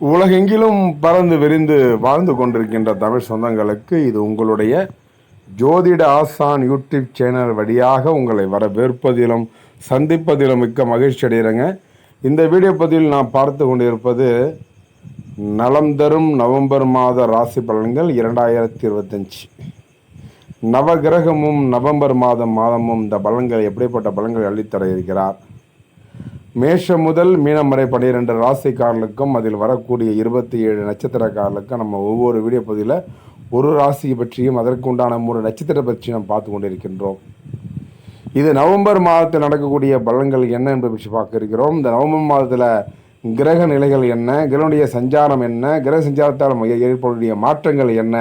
உலகெங்கிலும் பறந்து விரிந்து வாழ்ந்து கொண்டிருக்கின்ற தமிழ் சொந்தங்களுக்கு இது உங்களுடைய ஜோதிட ஆசான் யூடியூப் சேனல் வழியாக உங்களை வரவேற்பதிலும் சந்திப்பதிலும் மிக்க மகிழ்ச்சி அடைகிறேங்க. இந்த வீடியோ பதிவில் நான் பார்த்து கொண்டிருப்பது நலம் தரும் நவம்பர் மாத ராசி பலன்கள் 2025. நவகிரகமும் நவம்பர் மாதமும் இந்த பலன்கள் எப்படிப்பட்ட பலன்கள் அள்ளித்தர இருக்கிறார். மேஷம் முதல் மீனம் வரை 12 ராசிக்காரர்களுக்கும் அதில் வரக்கூடிய 27 நட்சத்திரக்காரர்களுக்கும் நம்ம ஒவ்வொரு வீடியோ பதிவில் ஒரு ராசியை பற்றியும் அதற்கு உண்டான 3 நட்சத்திரம் பற்றி நம்ம பார்த்து கொண்டிருக்கின்றோம். இது நவம்பர் மாதத்தில் நடக்கக்கூடிய பலன்கள் என்ன என்பதை பற்றி பார்க்க இருக்கிறோம். இந்த நவம்பர் மாதத்தில் கிரக நிலைகள் என்ன, கிரகனுடைய சஞ்சாரம் என்ன, கிரக சஞ்சாரத்தால் ஏற்படக்கூடிய மாற்றங்கள் என்ன,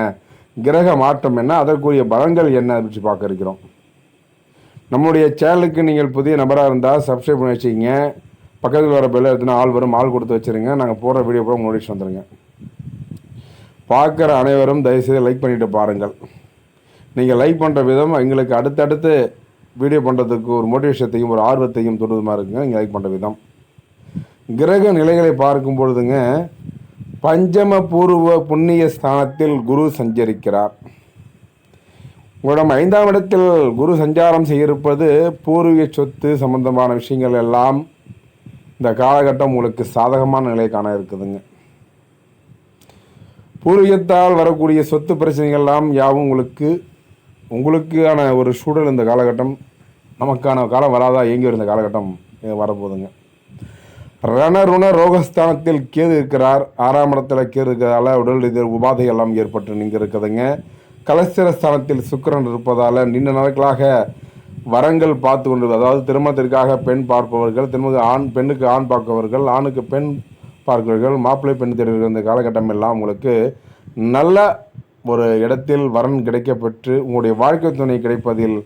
கிரக மாற்றம் என்ன, அதற்குரிய பலன்கள் என்ன பற்றி பார்க்க இருக்கிறோம். நம்முடைய சேனலுக்கு நீங்கள் புதிய நபராக இருந்தால் சப்ஸ்கிரைப் பண்ணி வச்சுக்கிங்க. பக்கத்தில் வர பெல்ல எடுத்துனா ஆள் வரும், ஆள் கொடுத்து வச்சுருங்க. நாங்கள் போடுற வீடியோ கூட நோட்டிஃபிகேஷன் வந்துடுங்க. பார்க்குற அனைவரும் தயவுசெய்து லைக் பண்ணிவிட்டு பாருங்கள். நீங்கள் லைக் பண்ணுற விதம் எங்களுக்கு அடுத்தடுத்து வீடியோ பண்ணுறதுக்கு ஒரு மோட்டிவேஷத்தையும் ஒரு ஆர்வத்தையும் தொடுதுமா இருக்குங்க. நீங்கள் லைக் பண்ணுற விதம் கிரக நிலைகளை பார்க்கும் பொழுதுங்க, பஞ்சம பூர்வ புண்ணிய ஸ்தானத்தில் குரு சஞ்சரிக்கிறார். உங்களிடம் 5ஆம் இடத்தில் குரு சஞ்சாரம் செய்திருப்பது பூர்வீக சொத்து சம்பந்தமான விஷயங்கள் எல்லாம் இந்த காலகட்டம் உங்களுக்கு சாதகமான நிலை காண இருக்குதுங்க. பூர்வீகத்தால் வரக்கூடிய சொத்து பிரச்சனைகள் எல்லாம் யாவும் உங்களுக்கான ஒரு சூழல் இந்த காலகட்டம் நமக்கான காலம் வராதா இயங்கி இருந்த காலகட்டம் வரப்போகுதுங்க. ரணருண ரோகஸ்தானத்தில் கேது இருக்கிறார். 6ஆம் இடத்துல கேது இருக்கிறதால உடல் ரீதியாக உபாதைகள் எல்லாம் ஏற்பட்டு நீங்க இருக்குதுங்க. கலஸ்திரஸ்தானத்தில் சுக்கிரன் இருப்பதால் நீண்ட நாட்களாக வரங்கள் பார்த்து கொண்டு, அதாவது திருமணத்திற்காக பெண் பார்ப்பவர்கள், பெண்ணுக்கு ஆண் பார்ப்பவர்கள், ஆணுக்கு பெண் பார்ப்பவர்கள், மாப்பிள்ளை பெண் தேடுகிற இந்த காலகட்டம் எல்லாம் உங்களுக்கு நல்ல ஒரு இடத்தில் வரன் கிடைக்கப்பெற்று உங்களுடைய வாழ்க்கை துணை கிடைப்பதில்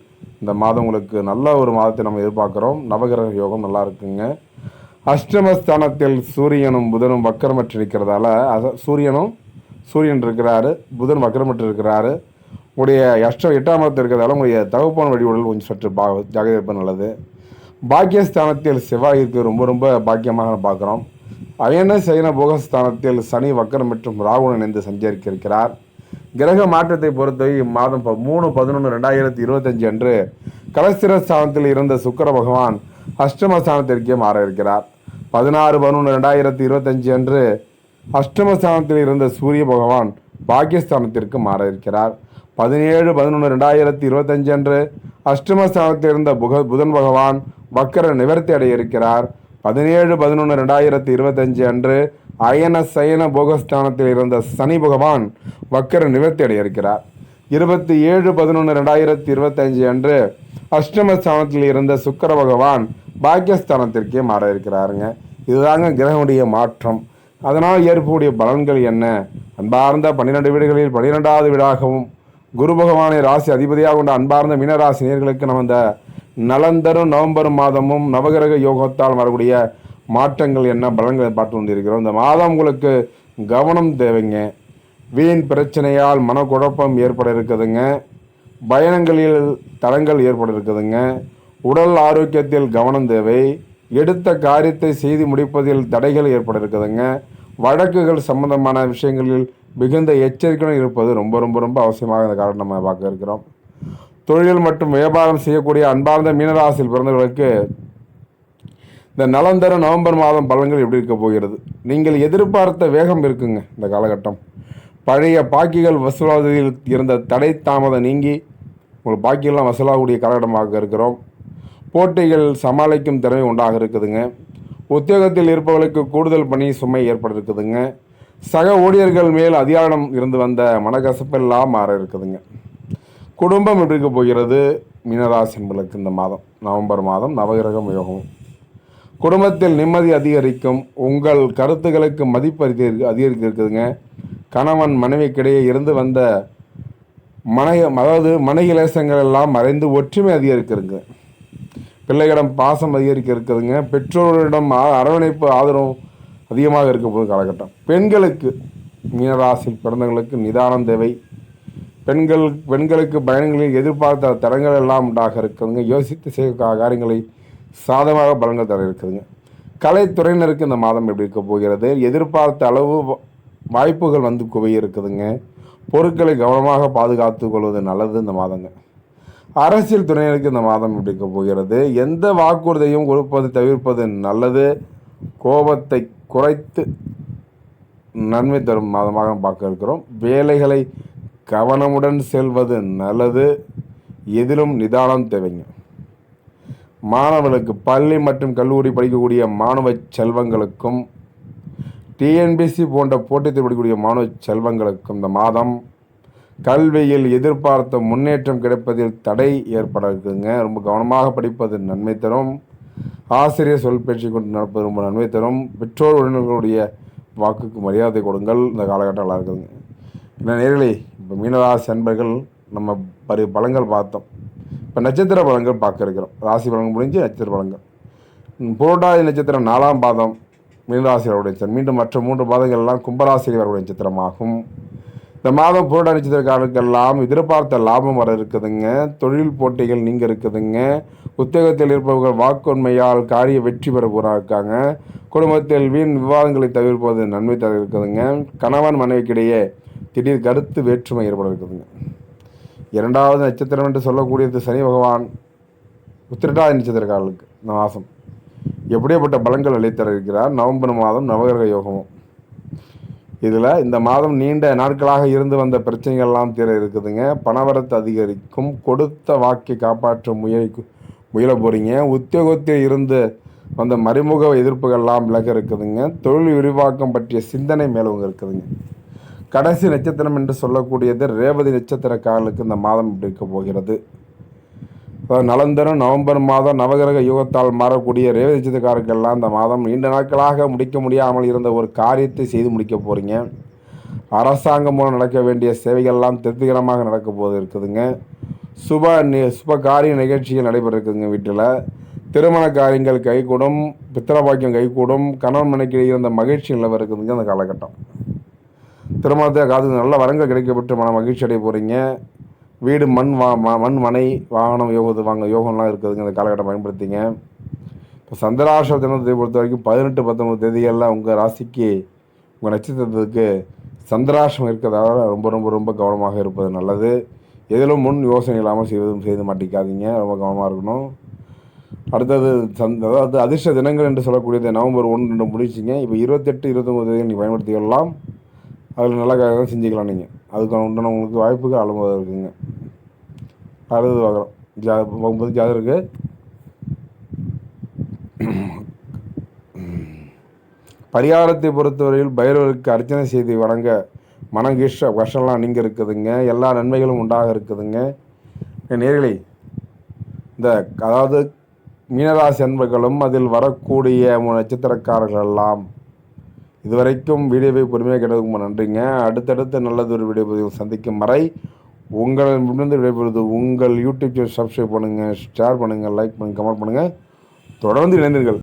இந்த மாதம் உங்களுக்கு நல்ல ஒரு மாதத்தை நம்ம எதிர்பார்க்குறோம். நவகிரக யோகம் நல்லா இருக்குங்க. அஷ்டமஸ்தானத்தில் சூரியனும் புதனும் வக்கரமற்று இருக்கிறதால சூரியன் இருக்கிறாரு, புதன் வக்கரமற்று இருக்கிறாரு. உங்களுடைய 8ஆம் இடத்தில் இருக்கிறதால உங்களுடைய தகப்பான வழிபாடுகள் கொஞ்சம் சற்று ஜாகிரதை இருப்பது நல்லது. பாக்கியஸ்தானத்தில் செவ்வாய் இருக்கு, ரொம்ப ரொம்ப பாக்கியமாக பார்க்குறோம். அயன சயன போகஸ்தானத்தில் சனி வக்கரம் மற்றும் ராகுணன் இணைந்து சஞ்சரிக்க இருக்கிறார். கிரக மாற்றத்தை பொறுத்தவரை இம்மாதம் 3/11/2025 அன்று கலஸ்திரஸ்தானத்தில் இருந்த சுக்கிர பகவான் அஷ்டமஸ்தானத்திற்கே மாற இருக்கிறார். 16/11/2025 அன்று அஷ்டமஸ்தானத்தில் இருந்த சூரிய பகவான் பாக்கியஸ்தானத்திற்கு மாற இருக்கிறார். 17/11/2025 அன்று அஷ்டமஸ்தானத்தில் இருந்த புதன் பகவான் வக்கர நிவர்த்தி அடைய இருக்கிறார். 17/11/2025 அன்று அயன சயன போகஸ்தானத்தில் இருந்த சனி பகவான் வக்கர நிவர்த்தி அடைய இருக்கிறார். 27/11/2025 அன்று அஷ்டமஸ்தானத்தில் இருந்த சுக்கிர பகவான் பாக்கியஸ்தானத்திற்கே மாற இருக்கிறாருங்க. இதுதாங்க கிரகனுடைய மாற்றம். அதனால் ஏற்படக்கூடிய பலன்கள் என்ன? அன்பார்ந்த 12 வீடுகளில் 12வது வீடாகவும் குரு பகவானை ராசி அதிபதியாக கொண்ட அன்பார்ந்த மீனராசி நேயர்களுக்கு நம்ம இந்த நலந்தரும் நவம்பர் மாதமும் நவகிரக யோகத்தால் வரக்கூடிய மாற்றங்கள் என்ன பலன்களை பார்த்து கொண்டிருக்கிறோம். இந்த மாதம் உங்களுக்கு கவனம் தேவைங்க. வீண் பிரச்சனையால் மனக்குழப்பம் ஏற்பட இருக்குதுங்க. பயணங்களில் தடங்கள் ஏற்பட இருக்குதுங்க. உடல் ஆரோக்கியத்தில் கவனம் தேவை. எடுத்த காரியத்தை செய்து முடிப்பதில் தடைகள் ஏற்பட இருக்குதுங்க. வழக்குகள் சம்பந்தமான விஷயங்களில் மிகுந்த எச்சரிக்கையுடன் இருப்பது ரொம்ப ரொம்ப ரொம்ப அவசியமாக இந்த காலம் நம்ம பார்க்க இருக்கிறோம். தொழில் மற்றும் வியாபாரம் செய்யக்கூடிய அன்பார்ந்த மீனராசியில் பிறந்தவர்களுக்கு இந்த நலந்தர நவம்பர் மாதம் பலன்கள் எப்படி இருக்க போகிறது? நீங்கள் எதிர்பார்த்த வேகம் இருக்குங்க. இந்த காலகட்டம் பழைய பாக்கிகள் வசூலாவதில் இருந்த தடை தாமதம் நீங்கி உங்களுக்கு பாக்கியெல்லாம் வசூலாகக்கூடிய காலகட்டமாக இருக்கிறோம். போட்டிகள் சமாளிக்கும் திறமை உண்டாக இருக்குதுங்க. உத்தியோகத்தில் இருப்பவர்களுக்கு கூடுதல் பணி சுமை ஏற்பட இருக்குதுங்க. சக ஊழியர்கள் மேல் அதிகாரம் இருந்து வந்த மனக்கசப்பெல்லாம் மாற இருக்குதுங்க. குடும்பம் எப்படி இருக்க போகிறது? மீனராசி என்பதற்கு இந்த மாதம் நவம்பர் மாதம் நவகிரகம் யோகம். குடும்பத்தில் நிம்மதி அதிகரிக்கும். உங்கள் கருத்துக்களுக்கு மதிப்பு அதிகரிக்க இருக்குதுங்க. கணவன் மனைவிக்கிடையே இருந்து வந்த மனகிலேசங்கள் எல்லாம் மறைந்து ஒற்றுமை அதிகரிக்கிறதுங்க. பிள்ளைகளிடம் பாசம் அதிகரிக்க இருக்குதுங்க. பெற்றோர்களிடம் அரவணைப்பு ஆதரவு அதிகமாக இருக்க போது காலகட்டம். பெண்களுக்கு மீனராசியில் பிறந்தவர்களுக்கு நிதானம் தேவை. பெண்களுக்கு பயணங்களில் எதிர்பார்த்த தடங்கள் எல்லாம் உண்டாக இருக்குதுங்க. யோசித்து செய்ய காரியங்களை சாதகமாக பலன்கள் தர இருக்குதுங்க. கலைத்துறையினருக்கு இந்த மாதம் எப்படி இருக்க போகிறது? எதிர்பார்த்த அளவு வாய்ப்புகள் வந்து குவிய இருக்குதுங்க. பொருட்களை கவனமாக பாதுகாத்து கொள்வது நல்லது இந்த மாதங்க. அரசியல் துறையினருக்கு இந்த மாதம் எப்படி இருக்க போகிறது? எந்த வாக்குறுதியும் கொடுப்பது தவிர்ப்பது நல்லது. கோபத்தை குறைத்து நன்மை தரும் மாதமாக பார்க்க இருக்கிறோம். வேலைகளை கவனமுடன் செல்வது நல்லது. எதிலும் நிதானம் தேவைங்க. மாணவர்களுக்கு பள்ளி மற்றும் கல்லூரி படிக்கக்கூடிய மாணவ செல்வங்களுக்கும் டிஎன்பிசி போன்ற போட்டித் தேர்வு படிக்கக்கூடிய மாணவ செல்வங்களுக்கும் இந்த மாதம் கல்வியில் எதிர்பார்த்த முன்னேற்றம் கிடைப்பதில் தடை ஏற்பட இருக்குதுங்க. ரொம்ப கவனமாக படிப்பது நன்மை தரும். ஆசிரியர் சொல் பேச்சு கொண்டு நடப்பது ரொம்ப நன்மை தரும். பெற்றோர் உறவினர்களுடைய வாக்குக்கு மரியாதை கொடுங்கள். இந்த காலகட்டம் நல்லா இருக்குதுங்க. என்ன நேர்களே, இப்போ மீனராசி அன்பர்கள் நம்ம பலங்கள் பார்த்தோம். இப்போ நட்சத்திர பலங்கள் பார்க்க இருக்கிறோம். ராசி பலங்கள் முடிஞ்சு நட்சத்திர பலங்கள். புரட்டாதி நட்சத்திரம் 4ஆம் பாதம் மீனராசியருடைய மீண்டும் மற்ற 3 பாதங்கள் எல்லாம் கும்பராசிரியர்களுடைய நட்சத்திரமாகும். இந்த மாதம் புரட்டாதி நட்சத்திரக்காரருக்கெல்லாம் எதிர்பார்த்த லாபம் வர இருக்குதுங்க. தொழில் போட்டிகள் நீங்க இருக்குதுங்க. உத்தியோகத்தில் இருப்பவர்கள் வாக்குண்மையால் காரிய வெற்றி பெற இருக்காங்க. குடும்பத்தில் வீண் விவாதங்களை தவிர்ப்பது நன்மை தர இருக்குதுங்க. கணவன் மனைவிக்கிடையே திடீர் கருத்து வேற்றுமை ஏற்பட இருக்குதுங்க. 2வது நட்சத்திரம் என்று சொல்லக்கூடியது சனி பகவான். உத்திரட்டாதி நட்சத்திரக்காரர்களுக்கு இந்த மாதம் எப்படியேப்பட்ட பலன்கள் அளித்தர இருக்கிறார். நவம்பர் மாதம் நவகிரக யோகமும். இதில் இந்த மாதம் நீண்ட நாட்களாக இருந்து வந்த பிரச்சனைகள்லாம் தீர இருக்குதுங்க. பணவரத்து அதிகரிக்கும். கொடுத்த வாக்கை காப்பாற்ற முயல போகிறீங்க. உத்தியோகத்தில் இருந்து வந்த மறைமுக எதிர்ப்புகள்லாம் விலக இருக்குதுங்க. தொழில் விரிவாக்கம் பற்றிய சிந்தனை மேலவங்க இருக்குதுங்க. கடைசி நட்சத்திரம் என்று சொல்லக்கூடியது ரேவதி நட்சத்திரக்காரர்களுக்கு இந்த மாதம் இப்படி இருக்க போகிறது. நலந்தரும் நவம்பர் மாதம் நவகிரக யுகத்தால் மாறக்கூடிய ரேவதி நட்சத்திரக்காரர்கள்லாம் இந்த மாதம் நீண்ட நாட்களாக முடிக்க முடியாமல் இருந்த ஒரு காரியத்தை செய்து முடிக்க போகிறீங்க. அரசாங்கம் மூலம் நடக்க வேண்டிய சேவைகள்லாம் திருப்திகரமாக நடக்க போது இருக்குதுங்க. சுப காரிய நிகழ்ச்சிகள் நடைபெற இருக்குதுங்க. வீட்டில் திருமண காரியங்கள் கைகூடும். பித்திரபாக்கியம் கைகூடும். கணவன் மனைக்கு இருந்த மகிழ்ச்சி நிலவ இருக்குதுங்க. அந்த காலகட்டம் திருமணத்தை காத்து நல்ல வரங்கள் கிடைக்கப்பட்டு மகிழ்ச்சி அடைய போகிறீங்க. வீடு மண் மனை வாகனம் யோகம்லாம் இருக்குதுங்க. இந்த காலகட்டம் பயன்படுத்திங்க. இப்போ சந்திராஷ்ட தினத்தை பொறுத்த வரைக்கும் 18, 19 தேதிகளில் உங்கள் ராசிக்கு உங்கள் நட்சத்திரத்துக்கு சந்திராஷ்டம் இருக்கிறதால ரொம்ப ரொம்ப ரொம்ப கவனமாக இருப்பது நல்லது. எதிலும் முன் யோசனை இல்லாமல் செய்து மாட்டிக்காதீங்க. ரொம்ப கவனமாக இருக்கணும். அடுத்தது அதாவது அதிர்ஷ்ட தினங்கள் என்று சொல்லக்கூடியது நவம்பர் 1, 2 முடிச்சிங்க. இப்போ 28, 29 தேதி நீங்கள் பயன்படுத்திக்கலாம். அதில் நல்ல காரியம் செஞ்சுக்கலாம். நீங்கள் அதுக்கான உண்டான உங்களுக்கு வாய்ப்புகள் அளவாக இருக்குங்க. அடுத்தது பார்க்குறோம். 9 ஜாதகருக்கு பரிகாரத்தை பொறுத்தவரையில் பைரவருக்கு அர்ச்சனை செய்து வணங்க கஷ்டம்லாம் நீங்கள் இருக்குதுங்க. எல்லா நன்மைகளும் உண்டாக இருக்குதுங்க. நேர்களே, அதாவது மீனராசி அன்பர்களும் அதில் வரக்கூடிய நட்சத்திரக்காரர்கள் எல்லாம் இதுவரைக்கும் வீடியோவை பொறுமையாக கேட்டதுக்கு நன்றிங்க. அடுத்தடுத்து நல்லது ஒரு வீடியோ பதிவு சந்திக்கும் வரை உங்களிடமிருந்து விடைபெறுவது உங்கள் யூடியூப் சேனல் சப்ஸ்கிரைப் பண்ணுங்கள், ஷேர் பண்ணுங்கள், லைக் பண்ணுங்கள், கமெண்ட் பண்ணுங்கள். தொடர்ந்து இணைந்தீர்கள்.